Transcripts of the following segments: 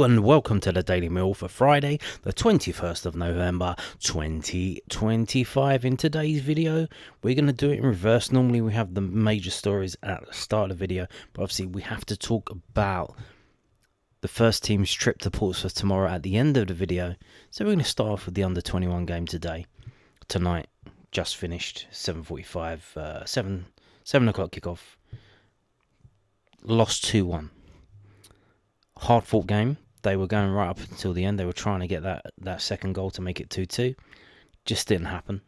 Hello and welcome to the Daily Mill for Friday, the 21st of November 2025. In today's video, we're going to do it in reverse. Normally we have the major stories at the start of the video, but obviously we have to talk about the first team's trip to Portsmouth tomorrow at the end of the video. So we're going to start off with the under-21 game tonight, just finished, 7:45, 7 o'clock kickoff, lost 2-1. Hard fought game. They were going right up until the end. They were trying to get that second goal to make it 2-2. Just didn't happen.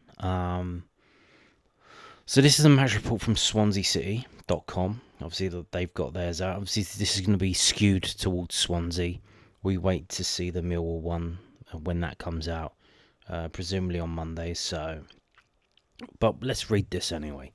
So this is a match report from SwanseaCity.com. Obviously they've got theirs out. Obviously this is going to be skewed towards Swansea. We wait to see the Millwall one when that comes out, presumably on Monday. But let's read this anyway.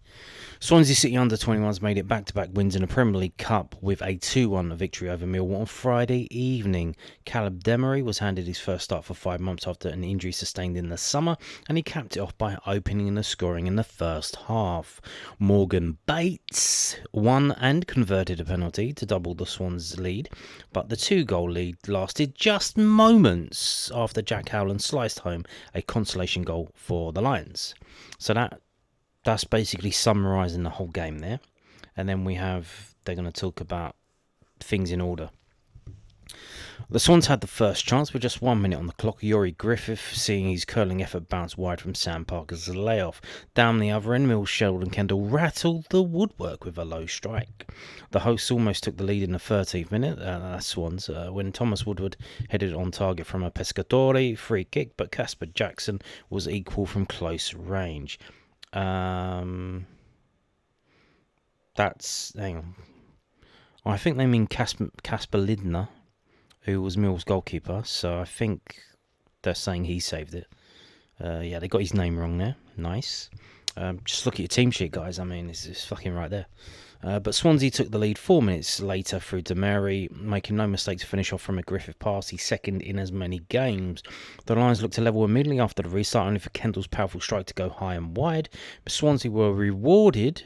Swansea City under-21s made it back-to-back wins in the Premier League Cup with a 2-1 victory over Millwall on Friday evening. Caleb Demery was handed his first start for 5 months after an injury sustained in the summer, and he capped it off by opening the scoring in the first half. Morgan Bates won and converted a penalty to double the Swans' lead, but the 2-goal lead lasted just moments after Jack Howland sliced home a consolation goal for the Lions. So that's basically summarising the whole game there. And then they're going to talk about things in order. The Swans had the first chance with just 1 minute on the clock. Yuri Griffith, seeing his curling effort bounce wide from Sam Parker's layoff. Down the other end, Mills, Sheldon Kendall rattled the woodwork with a low strike. The hosts almost took the lead in the 13th minute, that's Swans, when Thomas Woodward headed on target from a Pescatore free kick, but Casper Jackson was equal from close range. Hang on. I think they mean Casper Lidner, who was Mill's goalkeeper, so I think they're saying he saved it. Yeah, they got his name wrong there. Nice. Just look at your team sheet, guys. I mean, it's fucking right there. But Swansea took the lead 4 minutes later through Demery, making no mistake to finish off from a Griffith pass, his second in as many games. The Lions looked to level immediately after the restart, only for Kendall's powerful strike to go high and wide. But Swansea were awarded,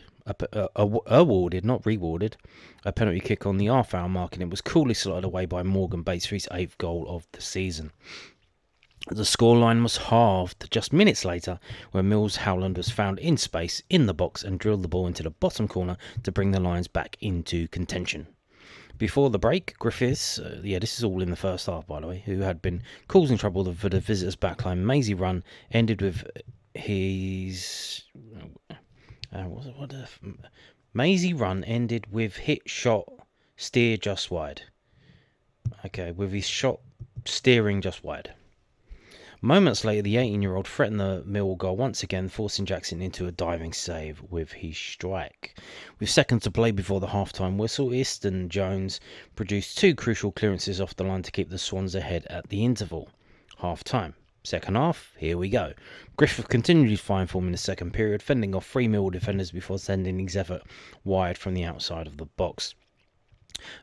not rewarded, a penalty kick on the half-hour mark, and it was coolly slotted away by Morgan Bates for his 8th goal of the season. The scoreline was halved just minutes later when Mills Howland was found in space in the box and drilled the ball into the bottom corner to bring the Lions back into contention. Before the break, Griffiths, this is all in the first half by the way, who had been causing trouble for the visitors' backline, Maisie run ended with his... Maisie run ended with hit shot steer just wide. Okay, with his shot steering just wide. Moments later, the 18-year-old threatened the Millwall goal once again, forcing Jackson into a diving save with his strike. With seconds to play before the half-time whistle, Easton Jones produced 2 crucial clearances off the line to keep the Swans ahead at the interval. Half-time. Second half, here we go. Griffith continued his fine form in the second period, fending off 3 Millwall defenders before sending his effort wide from the outside of the box.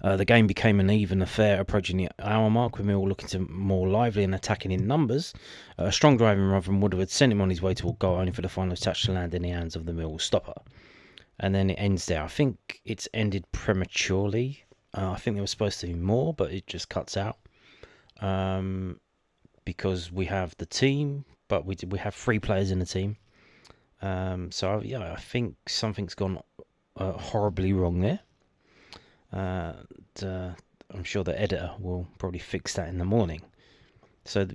The game became an even affair approaching the hour mark, with Millwall looking to more lively and attacking in numbers. A strong driving run from Woodward sent him on his way to a goal, only for the final touch to land in the hands of the Millwall stopper. And then it ends there. I think it's ended prematurely. I think there was supposed to be more, but it just cuts out. Because we have the team, but we have 3 players in the team. I think something's gone horribly wrong there. I'm sure the editor will probably fix that in the morning. So,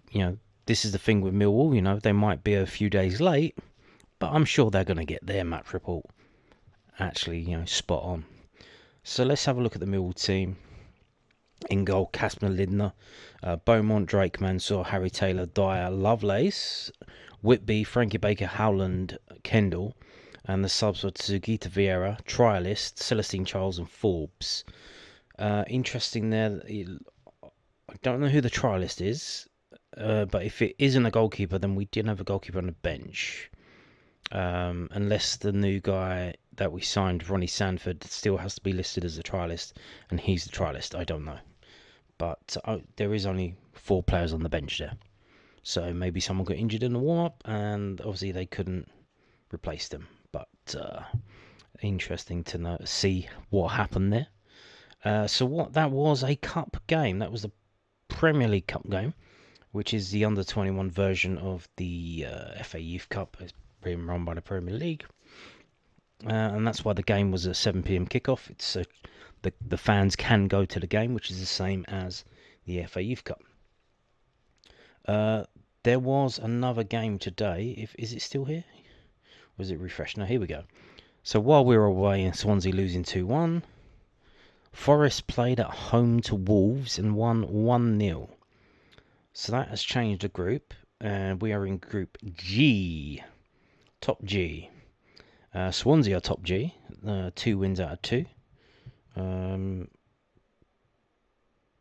this is the thing with Millwall, they might be a few days late, but I'm sure they're going to get their match report actually, spot on. So let's have a look at the Millwall team. In goal, Casper Lidner, Beaumont, Drake, Mansour, Harry Taylor, Dyer, Lovelace, Whitby, Frankie Baker, Howland, Kendall, and the subs were Sugita Vieira, Trialist, Celestine Charles, and Forbes. Interesting there. I don't know who the Trialist is, but if it isn't a goalkeeper, then we didn't have a goalkeeper on the bench. Unless the new guy that we signed, Ronnie Sanford, still has to be listed as a Trialist, and he's the Trialist. I don't know. But there is only 4 players on the bench there. So maybe someone got injured in the warm-up, and obviously they couldn't replace them. But interesting to see what happened there. So that was a cup game. That was the Premier League Cup game, which is the under-21 version of the FA Youth Cup. It's being run by the Premier League. And that's why the game was a 7 p.m. kickoff. It's the fans can go to the game, which is the same as the FA Youth Cup. There was another game today. Is it still here? Was it refreshed? No, here we go. So while we were away in Swansea losing 2-1, Forest played at home to Wolves and won 1-0. So that has changed the group, and we are in Group G, top G. Swansea are top G, 2 wins out of 2.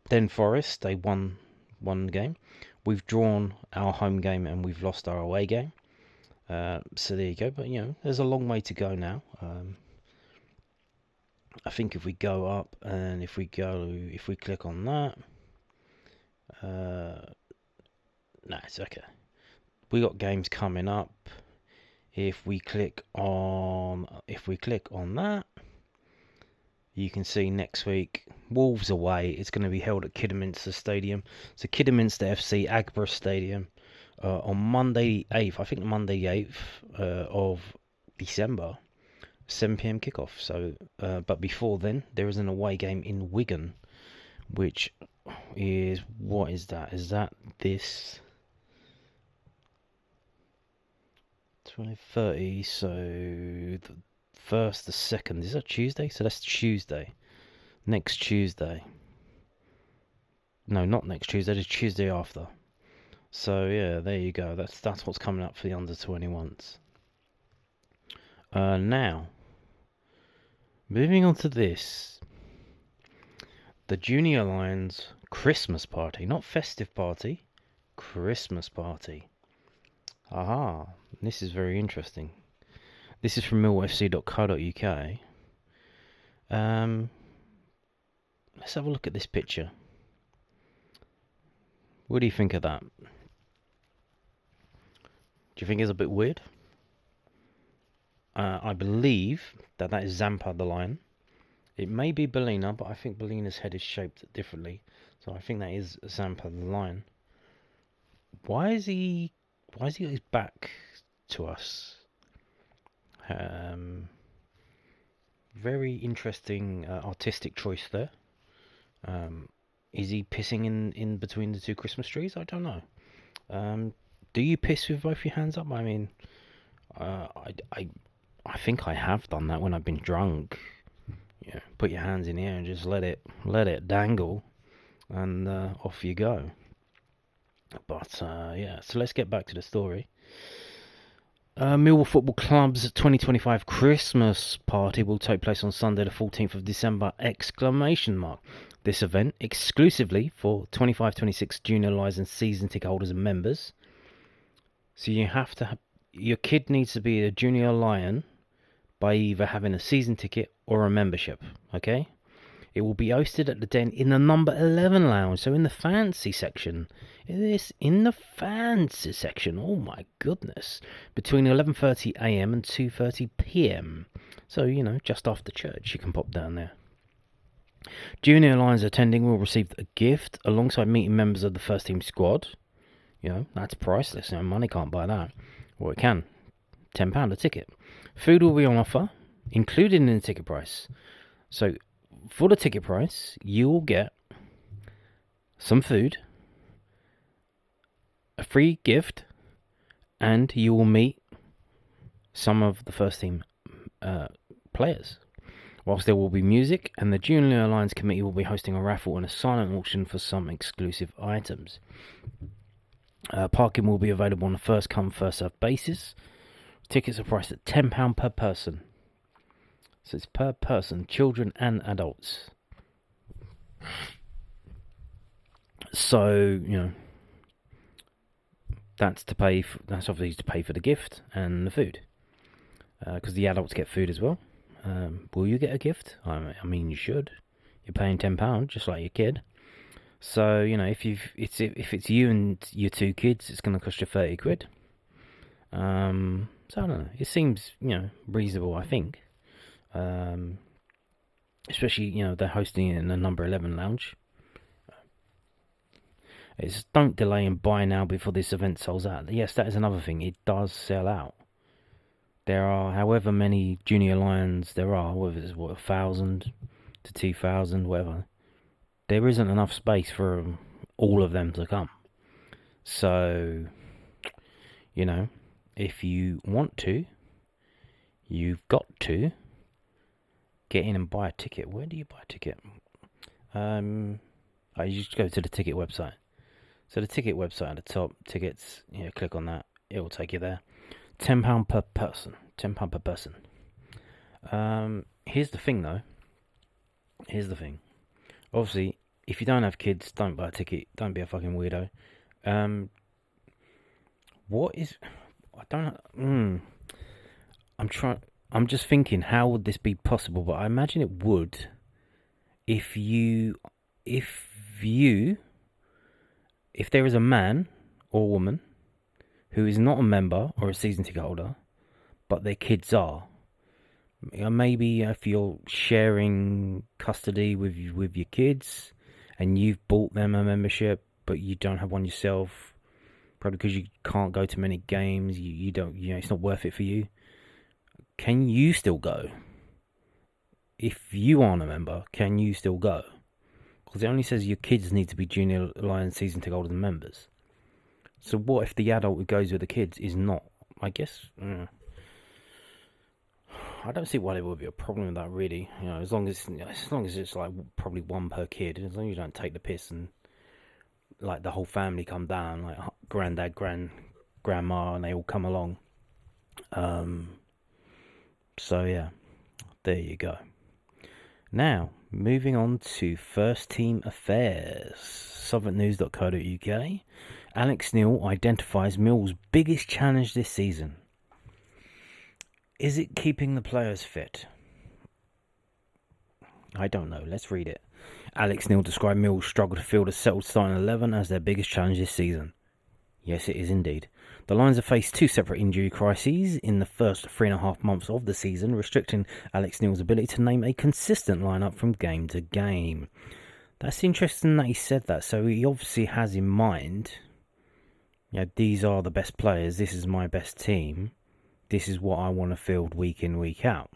Then Forest, they won one game. We've drawn our home game and we've lost our away game. So there you go. But there's a long way to go now. I think if we go up and if we click on that, no, it's okay. We got games coming up. If we click on that, you can see next week Wolves away. It's going to be held at Kidderminster Stadium. So Kidderminster FC, Agborough Stadium, on Monday 8th. I think Monday 8th of December, 7 p.m. kickoff. So, but before then, there is an away game in Wigan, which is, what is that? Is that this 2030? So the first, the second, is that Tuesday? So that's Tuesday. Next Tuesday. No, not next Tuesday. It's Tuesday after. So yeah, there you go. That's what's coming up for the under-21s. Now, moving on to this, the Junior Lions Christmas party, not festive party, Christmas party. Aha, this is very interesting. This is from millwallfc.co.uk. Let's have a look at this picture. What do you think of that? Do you think it's a bit weird? I believe that is Zampa the lion. It may be Bellina, but I think Bellina's head is shaped differently. So I think that is Zampa the lion. Why is he got his back to us? Very interesting artistic choice there. Is he pissing in between the two Christmas trees? I don't know. Do you piss with both your hands up? I mean, I think I have done that when I've been drunk. Yeah, put your hands in the air and just let it dangle, and off you go. But yeah, so let's get back to the story. Millwall Football Club's 2025 Christmas party will take place on Sunday the 14th of December, ! This event, exclusively for 25-26 junior lions and season ticket holders and members. So you have to your kid needs to be a junior lion by either having a season ticket or a membership, okay? It will be hosted at the Den in the number 11 lounge, so in the fancy section. In the fancy section, oh my goodness. Between 11:30 a.m. and 2:30 p.m. So, just after church, you can pop down there. Junior Lions attending will receive a gift alongside meeting members of the first team squad. That's priceless. Money can't buy that. Well, it can. £10 a ticket. Food will be on offer, included in the ticket price. So, for the ticket price, you will get some food, a free gift, and you will meet some of the first team players. Whilst there will be music, and the Junior Lions Committee will be hosting a raffle and a silent auction for some exclusive items. Parking will be available on a first come, first served basis. Tickets are priced at £10 per person. So it's per person, children and adults. So, that's obviously to pay for the gift and the food. Because the adults get food as well. Will you get a gift? I mean, you should. You're paying £10, just like your kid. So, if it's you and your two kids, it's going to cost you £30. So I don't know. It seems, reasonable, I think. Especially, they're hosting it in the number 11 lounge. It's don't delay and buy now before this event sells out. Yes, that is another thing. It does sell out. There are however many junior lions there are, whether it's 1,000 to 2,000, whatever. There isn't enough space for all of them to come. So, if you want to, you've got to get in and buy a ticket. Where do you buy a ticket? You just go to the ticket website. So the ticket website at the top, tickets, click on that. It will take you there. £10 per person. £10 per person. Here's the thing, though. Obviously, if you don't have kids, don't buy a ticket. Don't be a fucking weirdo. I'm just thinking, how would this be possible? But I imagine it would if there is a man or woman who is not a member or a season ticket holder, but their kids are. Maybe if you're sharing custody with your kids and you've bought them a membership, but you don't have one yourself, probably because you can't go to many games, you don't, it's not worth it for you. Can you still go? If you aren't a member, can you still go? Because it only says your kids need to be junior Lions season ticket holders and members. So what if the adult who goes with the kids is not? I guess I don't see why there would be a problem with that, really. As long as it's like probably one per kid, as long as you don't take the piss and like the whole family come down, like granddad, grandma, and they all come along. So yeah, there you go. Now, moving on to first team affairs. Southwarknews.co.uk. Alex Neil identifies Mill's biggest challenge this season. Is it keeping the players fit? I don't know. Let's read it. Alex Neil described Mill's struggle to field a settled starting 11 as their biggest challenge this season. Yes, it is indeed. The Lions have faced two separate injury crises in the first 3.5 months of the season, restricting Alex Neil's ability to name a consistent lineup from game to game. That's interesting that he said that. So he obviously has in mind, these are the best players. This is my best team. This is what I want to field week in, week out.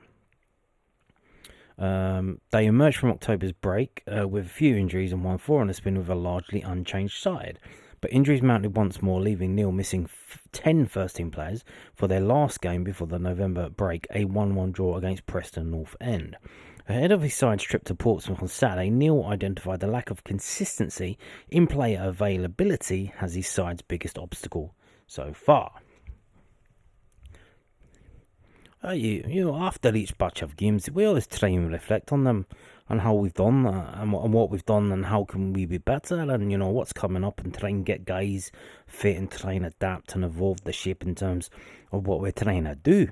They emerged from October's break with a few injuries and won 4 on a spin with a largely unchanged side. But injuries mounted once more, leaving Neil missing 10 first-team players for their last game before the November break, a 1-1 draw against Preston North End. Ahead of his side's trip to Portsmouth on Saturday, Neil identified the lack of consistency in player availability as his side's biggest obstacle so far. After each batch of games, we always try and reflect on them, on how we've done and what we've done and how can we be better and what's coming up, and try and get guys fit and try and adapt and evolve the shape in terms of what we're trying to do.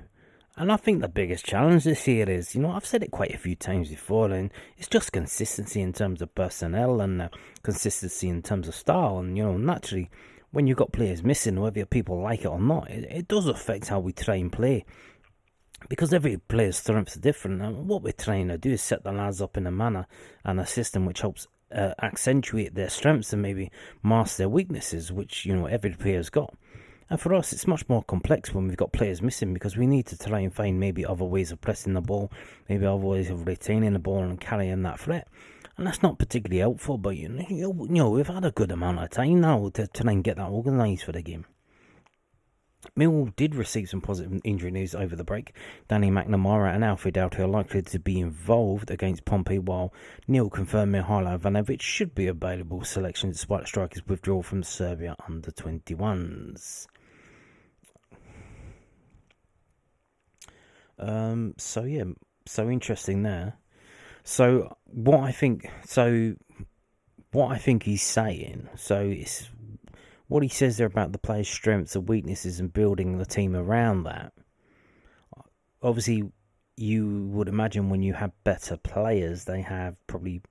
And I think the biggest challenge this year is, I've said it quite a few times before, and it's just consistency in terms of personnel and consistency in terms of style. And, naturally, when you've got players missing, whether people like it or not, it does affect how we try and play. Because every player's strengths are different, and what we're trying to do is set the lads up in a manner and a system which helps accentuate their strengths and maybe mask their weaknesses, which every player's got. And for us, it's much more complex when we've got players missing, because we need to try and find maybe other ways of pressing the ball, maybe other ways of retaining the ball and carrying that threat. And that's not particularly helpful, but we've had a good amount of time now to try and get that organised for the game. Millwall did receive some positive injury news over the break. Danny McNamara and Alfie Doughty are likely to be involved against Pompey, while Neil confirmed Mihailo Ivanovic should be available selection despite the strikers' withdrawal from Serbia under-21s. So interesting there. So what I think he's saying, it's what he says there about the players' strengths and weaknesses and building the team around that. Obviously, you would imagine when you have better players, they have probably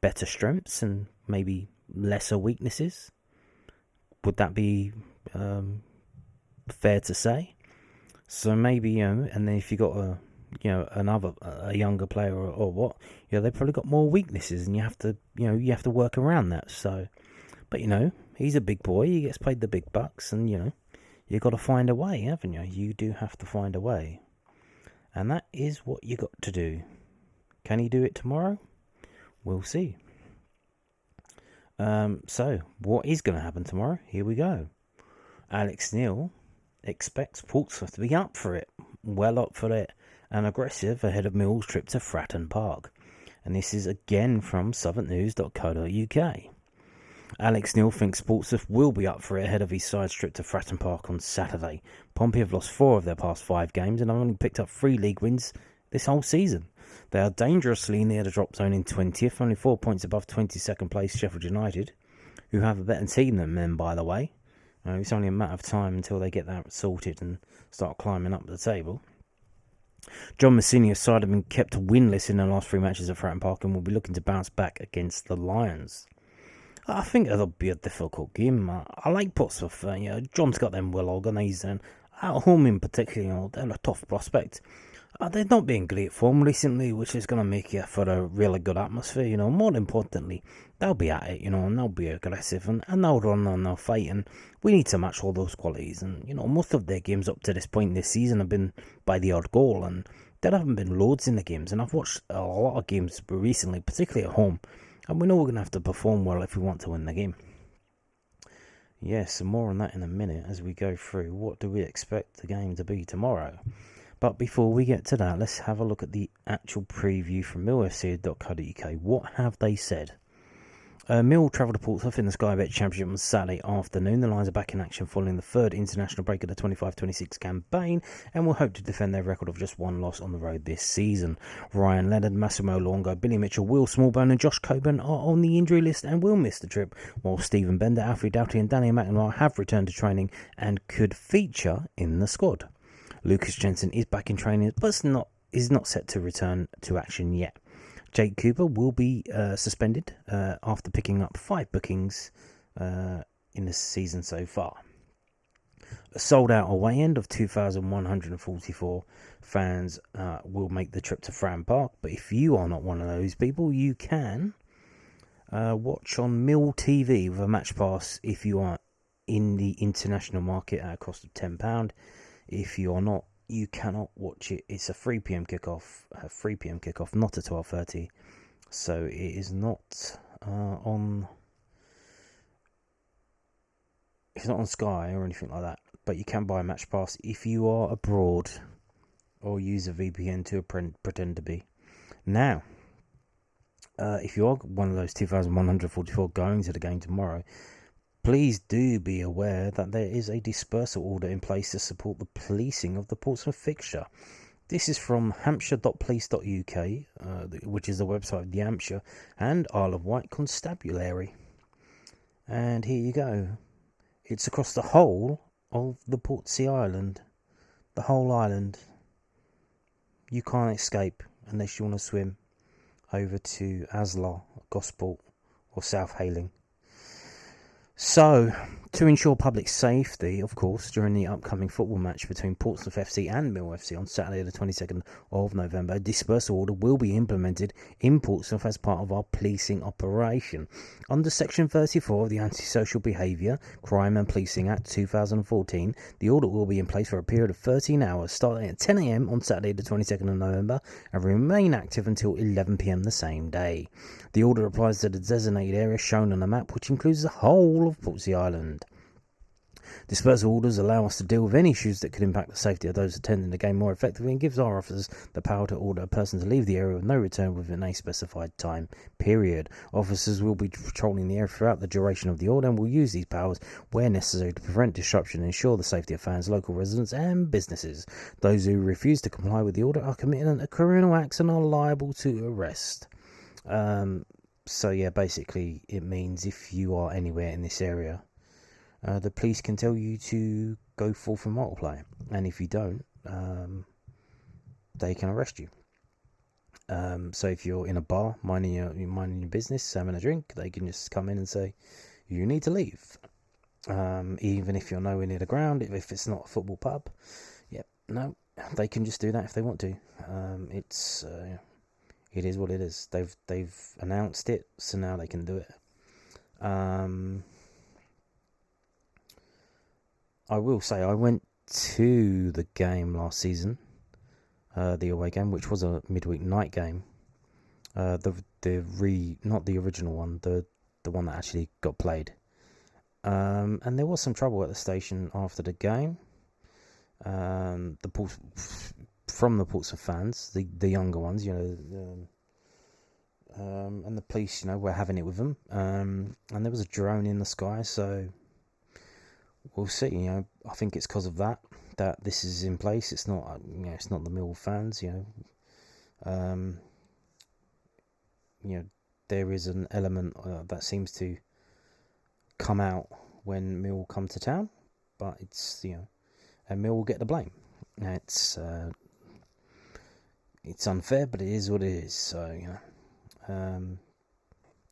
better strengths and maybe lesser weaknesses. Would that be fair to say? So maybe, and then if you got a younger player or what, they've probably got more weaknesses, and you have to work around that. So But, he's a big boy. He gets paid the big bucks. And, you got to find a way, haven't you? You do have to find a way. And that is what you got to do. Can he do it tomorrow? We'll see. So, what is going to happen tomorrow? Here we go. Alex Neil expects Portsmouth to be up for it, well up for it, and aggressive ahead of Millwall's trip to Fratton Park. And this is again from southwarknews.co.uk. Alex Neil thinks Portsmouth will be up for it ahead of his side's trip to Fratton Park on Saturday. Pompey have lost 4 of their past 5 games and have only picked up 3 league wins this whole season. They are dangerously near the drop zone in 20th, only 4 points above 22nd place Sheffield United, who have a better team than them, by the way. It's only a matter of time until they get that sorted and start climbing up the table. John Messini's side have been kept winless in the last 3 matches at Fratton Park and will be looking to bounce back against the Lions. I think it'll be a difficult game. I like Portsmouth. John's got them well organised, and at home in particular, they're a tough prospect. They've not been in great form recently, which is going to make it for a really good atmosphere. More importantly, they'll be at it, and they'll be aggressive, and they'll run and they'll fight, and we need to match all those qualities. And, most of their games up to this point this season have been by the odd goal, and there haven't been loads in the games. And I've watched a lot of games recently, particularly at home, and we know we're going to have to perform well if we want to win the game. Yes, and more on that in a minute as we go through what do we expect the game to be tomorrow. But before we get to that, let's have a look at the actual preview from millfc.co.uk. What have they said? Mill travel to Portsmouth in the Sky Bet Championship on Saturday afternoon. The Lions are back in action following the 3rd international break of the 25-26 campaign and will hope to defend their record of just 1 loss on the road this season. Ryan Leonard, Massimo Longo, Billy Mitchell, Will Smallbone and Josh Coburn are on the injury list and will miss the trip, while Stephen Bender, Alfie Doughty and Danny McNamara have returned to training and could feature in the squad. Lucas Jensen is back in training but is not set to return to action yet. Jake Cooper will be suspended after picking up 5 bookings in the season so far. A sold-out away end of 2,144 fans will make the trip to Fratton Park, but if you are not one of those people, you can watch on Mill TV with a match pass if you are in the international market at a cost of £10. If you are not, you cannot watch it. It's a 3 p.m. kickoff. Not a 12:30. So it is not on. It's not on Sky or anything like that. But you can buy a match pass if you are abroad or use a VPN to pretend to be. Now, if you are one of those 2,144 going to the game tomorrow, please do be aware that there is a dispersal order in place to support the policing of the Portsmouth fixture. This is from hampshire.police.uk, which is the website of the Hampshire and Isle of Wight Constabulary. And here you go. It's across the whole of the Portsea Island. The whole island. You can't escape unless you want to swim over to Aslar, Gosport or South Hayling. So, to ensure public safety, of course, during the upcoming football match between Portsmouth FC and Mill FC on Saturday the 22nd of November, a dispersal order will be implemented in Portsmouth as part of our policing operation. Under Section 34 of the Antisocial Behaviour, Crime and Policing Act 2014, the order will be in place for a period of 13 hours, starting at 10 a.m. on Saturday the 22nd of November and remain active until 11 p.m. the same day. The order applies to the designated area shown on the map, which includes the whole of Portsea Island. Dispersal orders allow us to deal with any issues that could impact the safety of those attending the game more effectively and gives our officers the power to order a person to leave the area with no return within a specified time period. Officers will be patrolling the area throughout the duration of the order and will use these powers where necessary to prevent disruption and ensure the safety of fans, local residents and businesses. Those who refuse to comply with the order are committing a criminal act and are liable to arrest. So yeah, basically it means if you are anywhere in this area, the police can tell you to go forth and multiply, and if you don't, they can arrest you. So if you're in a bar minding your business, having a drink, they can just come in and say you need to leave. Even if you're nowhere near the ground, if it's not a football pub, they can just do that if they want to. It is what it is. They've announced it, so now they can do it. I will say I went to the game last season, the away game, which was a midweek night game. Not the original one, the one that actually got played. And there was some trouble at the station after the game. From the Portsmouth fans, the younger ones, and the police, were having it with them. And there was a drone in the sky, so we'll see. I think it's because of that this is in place. It's not, it's not the Millwall fans. There is an element that seems to come out when Millwall come to town, but it's and Millwall get the blame. It's unfair, but it is what it is. So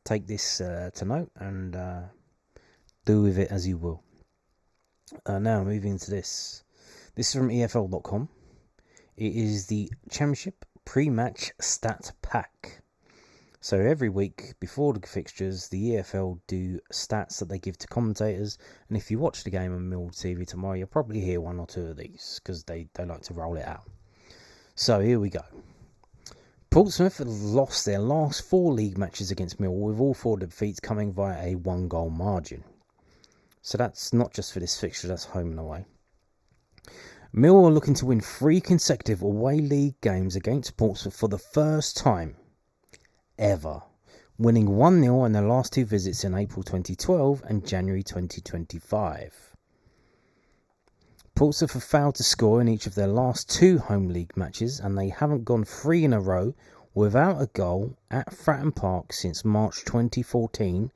take this to note and do with it as you will. Now moving into this. This is from EFL.com. It is the Championship pre-match stat pack. So every week before the fixtures, the EFL do stats that they give to commentators. And if you watch the game on Millwall TV tomorrow, you'll probably hear one or two of these because they like to roll it out. So here we go. Portsmouth have lost their last 4 league matches against Millwall, with all 4 defeats coming via a 1-goal margin. So that's not just for this fixture, that's home and away. Millwall are looking to win 3 consecutive away league games against Portsmouth for the first time ever, winning 1-0 in their last 2 visits in April 2012 and January 2025. Portsmouth have failed to score in each of their last 2 home league matches, and they haven't gone 3 in a row without a goal at Fratton Park since March 2014,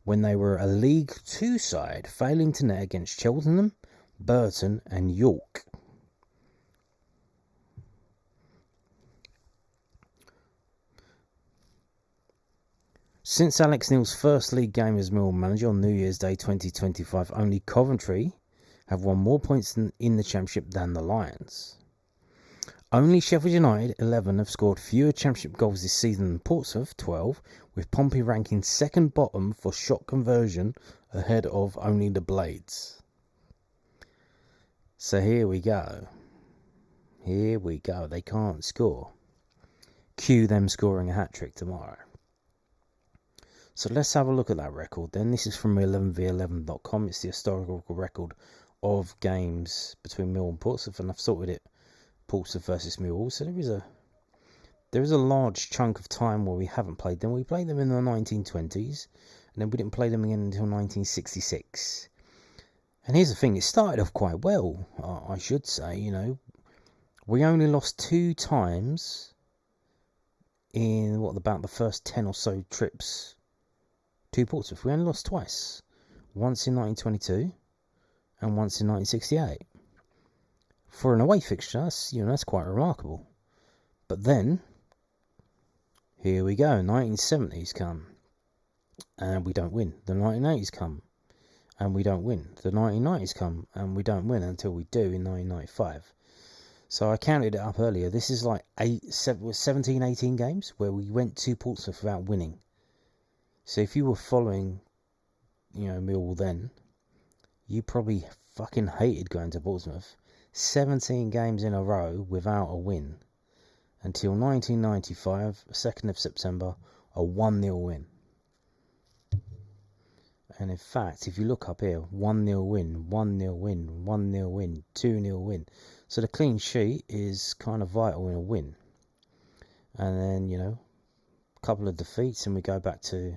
when they were a League 2 side, failing to net against Cheltenham, Burton and York. Since Alex Neil's first league game as Millwall manager on New Year's Day 2025, only Coventry have won more points in the Championship than the Lions. Only Sheffield United 11 have scored fewer Championship goals this season than Portsmouth 12, with Pompey ranking second bottom for shot conversion ahead of only the Blades. So here we go. They can't score. Cue them scoring a hat-trick tomorrow. So let's have a look at that record then. This is from 11v11.com. It's the historical record of games between Millwall and Portsmouth, and I've sorted it Portsmouth versus Millwall. So there is a large chunk of time where we haven't played them. We played them in the 1920s, and then we didn't play them again until 1966. And here's the thing, it started off quite well, I should say. We only lost 2 times in about the first 10 or so trips to Portsmouth. We only lost twice. Once in 1922 and once in 1968. For an away fixture, that's quite remarkable. But then, here we go. 1970s come, and we don't win. The 1980s come, and we don't win. The 1990s come, and we don't win until we do in 1995. So I counted it up earlier. This is like 17, 18 games where we went to Portsmouth without winning. So if you were following, Millwall then, you probably fucking hated going to Portsmouth. 17 games in a row without a win. Until 1995, 2nd of September, a 1-0 win. And in fact, if you look up here, 1-0 win, 1-0 win, 1-0 win, 2-0 win. So the clean sheet is kind of vital in a win. And then, a couple of defeats, and we go back to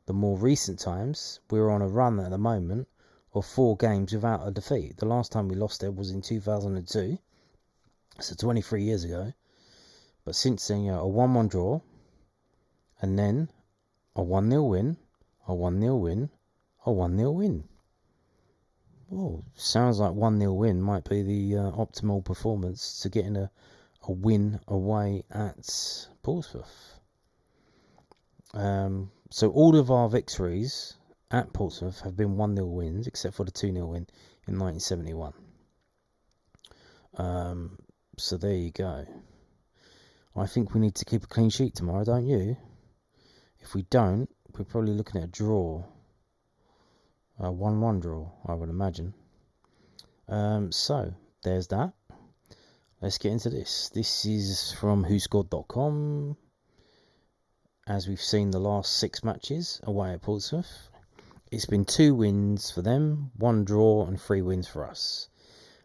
the more recent times. We're on a run at the moment of 4 games without a defeat. The last time we lost it was in 2002, so 23 years ago. But since then, a 1-1 draw, and then a 1-0 win, a 1-0 win, a 1-0 win. Well, sounds like 1-0 win might be the optimal performance to getting a win away at Portsmouth. So all of our victories at Portsmouth have been 1-0 wins, except for the 2-0 win in 1971. So there you go. I think we need to keep a clean sheet tomorrow, don't you? If we don't, we're probably looking at a draw. A 1-1 draw, I would imagine. So there's that. Let's get into this. This is from whoscored.com. As we've seen the last 6 matches away at Portsmouth, it's been 2 wins for them, 1 draw and 3 wins for us.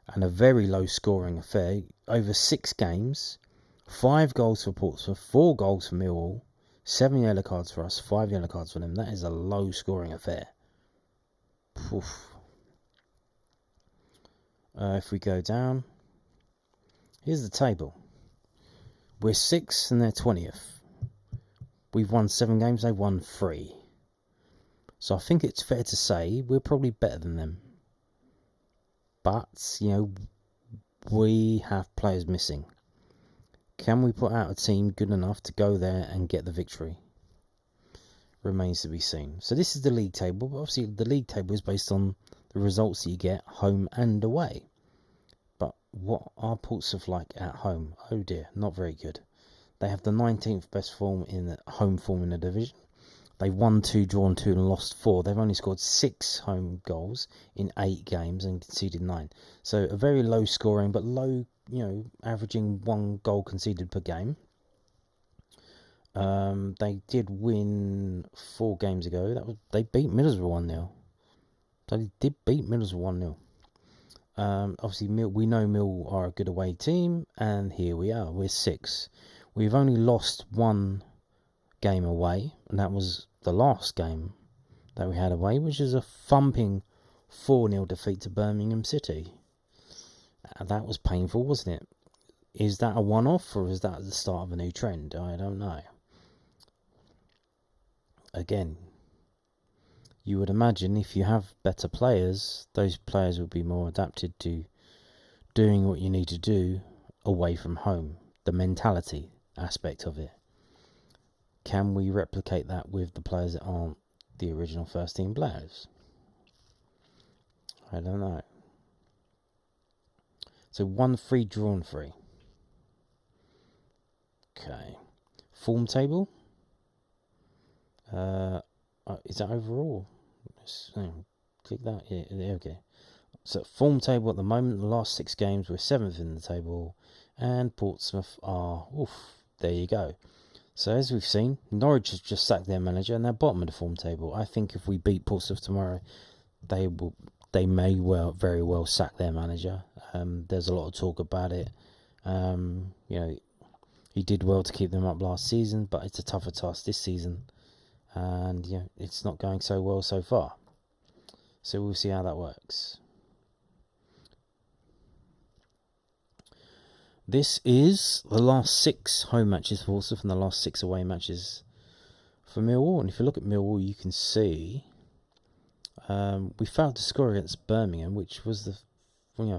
And a very low scoring affair. Over 6 games, 5 goals for Portsmouth, 4 goals for Millwall, 7 yellow cards for us, 5 yellow cards for them. That is a low scoring affair. Oof. If we go down, here's the table. We're 6th and they're 20th. We've won 7 games, they've won 3. So I think it's fair to say we're probably better than them. But, we have players missing. Can we put out a team good enough to go there and get the victory? Remains to be seen. So this is the league table. But obviously the league table is based on the results that you get home and away. But what are Portsmouth like at home? Oh dear, not very good. They have the 19th best form in the home form in the division. They've won 2, drawn 2 and lost 4. They've only scored 6 home goals in 8 games and conceded 9. So a very low scoring, but low, averaging 1 goal conceded per game. They did win 4 games ago. They beat Middlesbrough 1-0. So they did beat Middlesbrough 1-0. Obviously, we know Mill are a good away team, and here we are. We're 6. We've only lost 1 game away, and that was the last game that we had away, which is a thumping 4-0 defeat to Birmingham City. That was painful, wasn't it? Is that a one-off, or is that the start of a new trend? I don't know. Again, you would imagine if you have better players, those players would be more adapted to doing what you need to do away from home. The mentality aspect of it. Can we replicate that with the players that aren't the original first team players? I don't know. So 1-3 drawn 3. Okay. Form table. Is that overall? Click that. Yeah, okay. So form table at the moment, the last 6 games, we're 7th in the table, and Portsmouth are, there you go. So as we've seen, Norwich has just sacked their manager and they're bottom of the form table. I think if we beat Portsmouth tomorrow, they may very well sack their manager. There's a lot of talk about it. He did well to keep them up last season, but it's a tougher task this season, and it's not going so well so far. So we'll see how that works. This is the last 6 home matches for Portsmouth and the last 6 away matches for Millwall. And if you look at Millwall, you can see we failed to score against Birmingham, which was I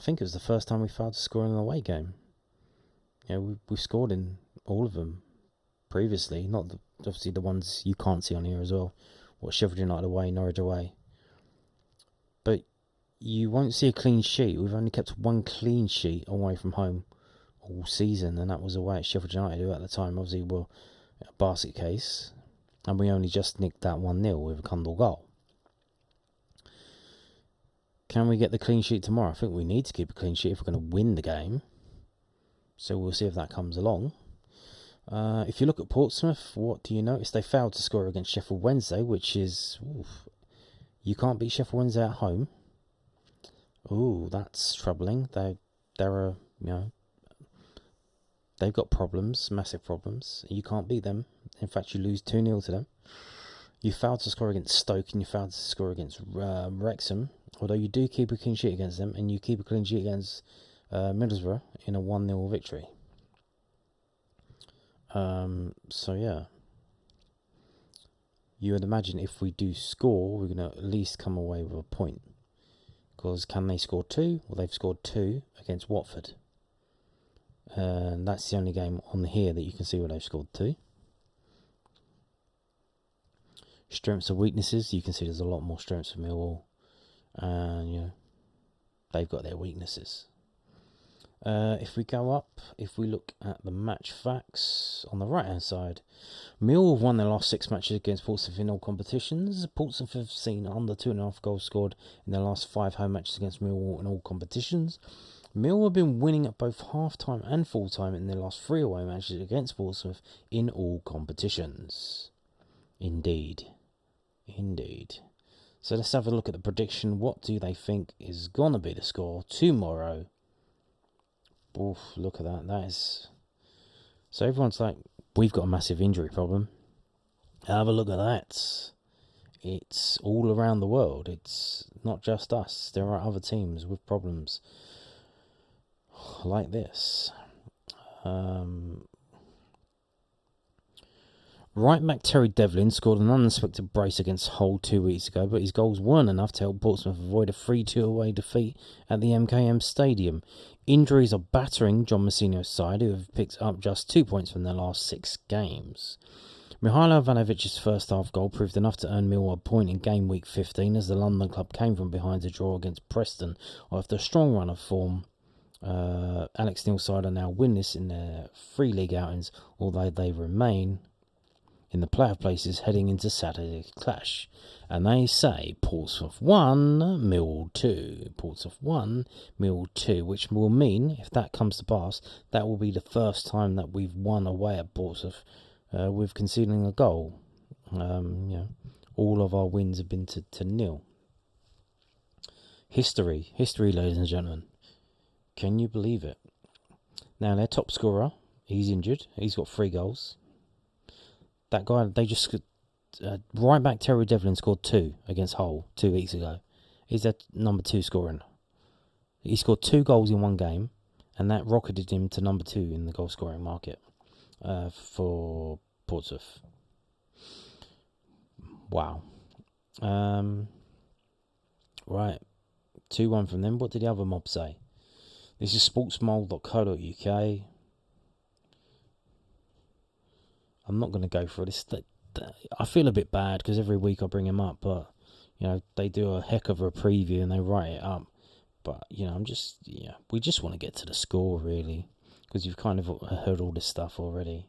think it was the first time we failed to score in an away game. We've scored in all of them previously, not obviously the ones you can't see on here as well. Sheffield United away, Norwich away. But you won't see a clean sheet. We've only kept 1 clean sheet away from home all season, and that was away at Sheffield United, who at the time obviously were a basket case, and we only just nicked that 1-0 with a Cundall goal. Can we get the clean sheet tomorrow? I think we need to keep a clean sheet if we're going to win the game. So we'll see if that comes along. If you look at Portsmouth, what do you notice? They failed to score against Sheffield Wednesday, which is... you can't beat Sheffield Wednesday at home. That's troubling. They've got problems, massive problems. You can't beat them. In fact, you lose 2-0 to them. You failed to score against Stoke and you failed to score against Wrexham. Although you do keep a clean sheet against them, and you keep a clean sheet against Middlesbrough in a 1-0 victory. So yeah. You would imagine if we do score, we're going to at least come away with a point. Because can they score 2? Well, they've scored 2 against Watford. And that's the only game on here that you can see where they've scored 2. Strengths and weaknesses, you can see there's a lot more strengths for Millwall. And, they've got their weaknesses. If we go up, if we look at the match facts on the right hand side, Millwall have won their last 6 matches against Portsmouth in all competitions. Portsmouth have seen under 2.5 goals scored in their last 5 home matches against Millwall in all competitions. Millwall have been winning at both half-time and full-time in their last 3 away matches against Portsmouth in all competitions. Indeed. So let's have a look at the prediction. What do they think is going to be the score tomorrow? Oof, look at that. That is... So everyone's like, we've got a massive injury problem. Have a look at that. It's all around the world. It's not just us. There are other teams with problems like this. Right back Terry Devlin scored an unexpected brace against Hull 2 weeks ago, but his goals weren't enough to help Portsmouth avoid a 3-2 away defeat at the MKM Stadium. Injuries are battering John Mousinho's side, who have picked up just 2 points from their last 6 games. Mihailo Ivanovic's first half goal proved enough to earn Millwall a point in game week 15 as the London club came from behind to draw against Preston after a strong run of form. Alex Neil's side are now winless in their 3 league outings, although they remain in the playoff places heading into Saturday's clash. And they say Portsmouth 1, Millwall 2. Portsmouth 1, Millwall 2, which will mean, if that comes to pass, that will be the first time that we've won away at Portsmouth with conceding a goal. All of our wins have been to nil. History, ladies and gentlemen. Can you believe it? Now, their top scorer, he's injured. He's got 3 goals. That guy, they just... right back Terry Devlin scored 2 against Hull 2 weeks ago. He's their number 2 scoring. He scored 2 goals in 1 game, and that rocketed him to number 2 in the goal scoring market for Portsmouth. Wow. Right. 2-1 from them. What did the other mob say? This is sportsmold.co.uk. I'm not going to go through this. I feel a bit bad because every week I bring them up, but they do a heck of a preview and they write it up. But we just want to get to the score really, because you've kind of heard all this stuff already.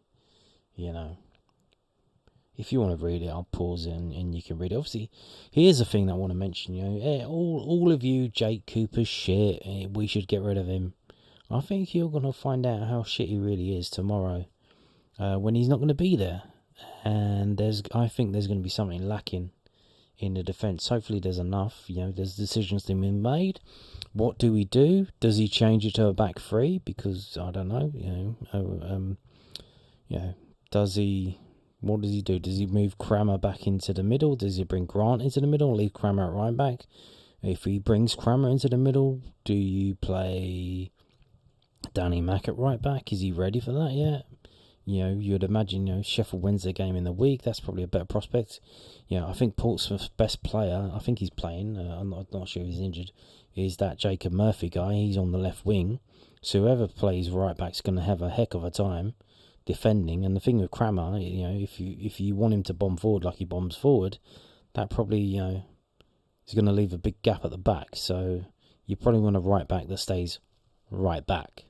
If you want to read it, I'll pause it and you can read it. Obviously, here's the thing that I want to mention. All of you, Jake Cooper's shit. We should get rid of him. I think you're going to find out how shit he really is tomorrow. When he's not going to be there, and I think there's going to be something lacking in the defence. Hopefully there's enough. There's decisions to be made. What do we do? Does he change it to a back 3? Because I don't know. Does he? What does he do? Does he move Crammer back into the middle? Does he bring Grant into the middle and leave Crammer at right back? If he brings Crammer into the middle, do you play Danny Mack at right back? Is he ready for that yet? You'd imagine, Sheffield Wednesday game in the week, that's probably a better prospect. I think Portsmouth's best player, I think he's playing, I'm not sure if he's injured, is that Jacob Murphy guy. He's on the left wing. So whoever plays right back's going to have a heck of a time defending. And the thing with Crammer, if you want him to bomb forward like he bombs forward, that probably, is going to leave a big gap at the back. So you probably want a right back that stays right back.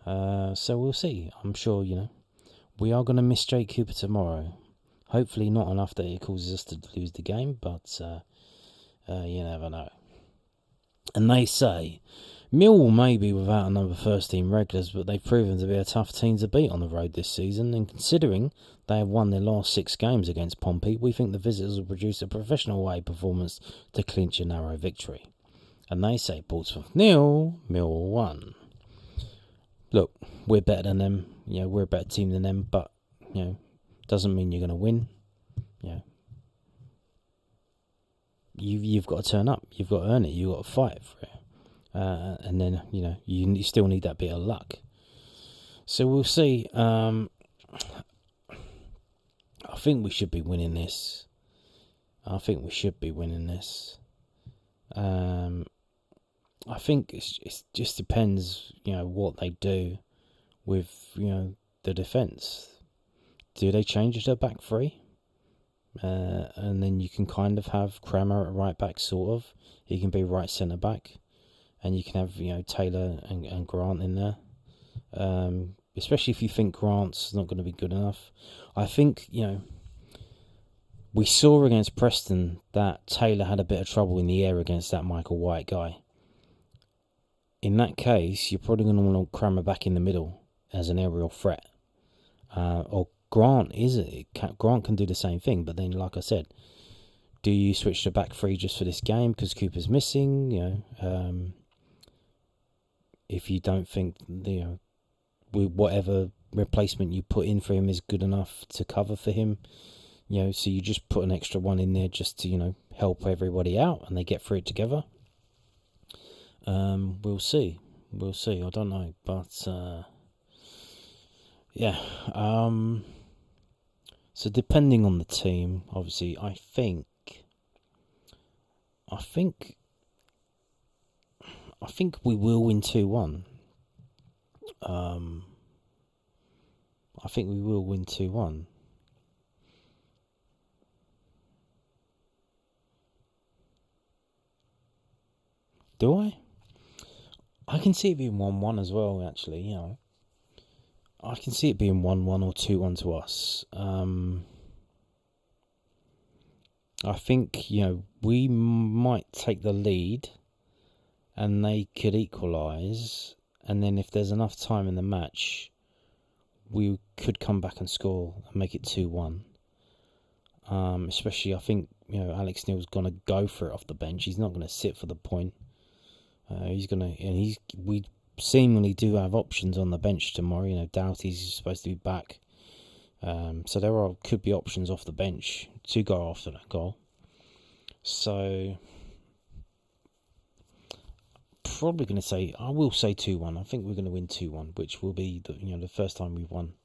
So we'll see. I'm sure, we are going to miss Jake Cooper tomorrow. Hopefully not enough that it causes us to lose the game, but you never know. And they say, Millwall may be without a number of first team regulars, but they've proven to be a tough team to beat on the road this season, and considering they have won their last 6 games against Pompey, we think the visitors will produce a professional away performance to clinch a narrow victory. And they say Portsmouth 0, Millwall 1. Look, we're better than them. We're a better team than them, but doesn't mean you're going to win. You've got to turn up. You've got to earn it. You've got to fight for it. And then you still need that bit of luck. So we'll see. I think we should be winning this. I think it just depends, what they do with, the defence. Do they change it to a back 3? And then you can kind of have Crammer at right back, sort of. He can be right centre back. and you can have Taylor and Grant in there. Especially if you think Grant's not going to be good enough. I think we saw against Preston that Taylor had a bit of trouble in the air against that Michael White guy. In that case, you're probably going to want to cram her back in the middle as an aerial threat. Or Grant Grant can do the same thing, but then, like I said, do you switch to back three just for this game because Cooper's missing? If you don't think whatever replacement you put in for him is good enough to cover for him, so you just put an extra one in there just to help everybody out and they get through it together. We'll see. I don't know, but yeah. So depending on the team, obviously, I think we will win 2-1. I think we will win 2-1. Do I? I can see it being 1-1 as well, actually, I can see it being 1-1 or 2-1 to us. I think, we might take the lead and they could equalise, and then if there's enough time in the match, we could come back and score and make it 2-1. Especially, I think, Alex Neil's going to go for it off the bench. He's not going to sit for the point. We seemingly do have options on the bench tomorrow. Doughty's supposed to be back. So there could be options off the bench to go after that goal. So probably going to say, I will say 2-1. I think we're going to win 2-1, which will be the first time we've won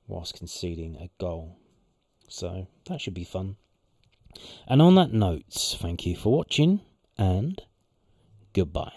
whilst conceding a goal. So that should be fun. And on that note, thank you for watching and goodbye.